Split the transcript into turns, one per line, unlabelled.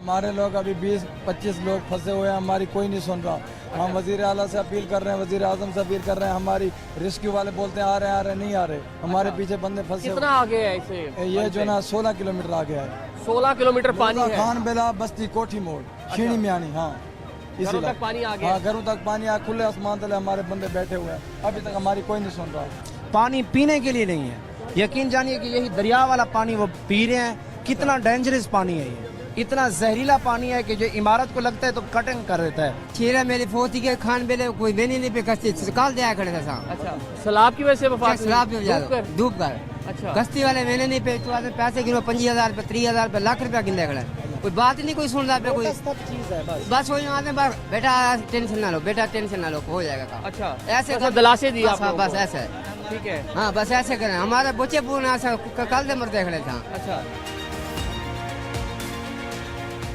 हमारे लोग अभी 20-25 लोग फंसे हुए हैं, हमारी कोई नहीं सुन रहा। हम वजीर आला से अपील कर रहे हैं, वजीर आजम से अपील कर रहे हैं। हमारी रेस्क्यू वाले बोलते हैं आ रहे नहीं आ रहे। हमारे पीछे बंदे फंसे
कितना आगे है इसे?
ये जो ना 16 किलोमीटर आगे है।
16 किलोमीटर पानी है।
खान बेला बस्ती कोठी मोड़ शीनी मियानी। हाँ
घरों तक पानी आ गया।
हाँ घरों तक पानी आ, खुले आसमान तले हमारे बंदे बैठे हुए हैं। अभी तक हमारी कोई नहीं सुन रहा।
पानी पीने के लिए नहीं है, यकीन जानिए कि यही दरिया वाला पानी वो पी रहे हैं। कितना डेंजरस पानी है ये, इतना जहरीला पानी है कि जो इमारत को लगता है तो कटिंग कर देता है।
चेहरा मेरे फोती के खान बेले कोई बेनी नहीं पे कस्ती काल दिया खड़े था सा।
अच्छा, सैलाब की वजह से वफात हुई?
शराब डूब कर।
अच्छा,
कस्ती वाले मैंने नहीं पे तो आदमी पैसे गिनो 25,000 रुपये 30,000 रुपये लाख रुपया गिनने खड़े। कोई बात ही नहीं, कोई सुन रहा पे कोई
चीज है
बस हो जाते बेटा टेंशन ना लो, बेटा टेंशन ना लो, हो जाएगा काम।
अच्छा,
ऐसे
ऐसे दिलासे दिए आप लोगों
बस
को?
ऐसे
ठीक है।
हाँ बस ऐसे करें। हमारे बच्चे पूर्ण कल दे मरते खड़े था।
अच्छा,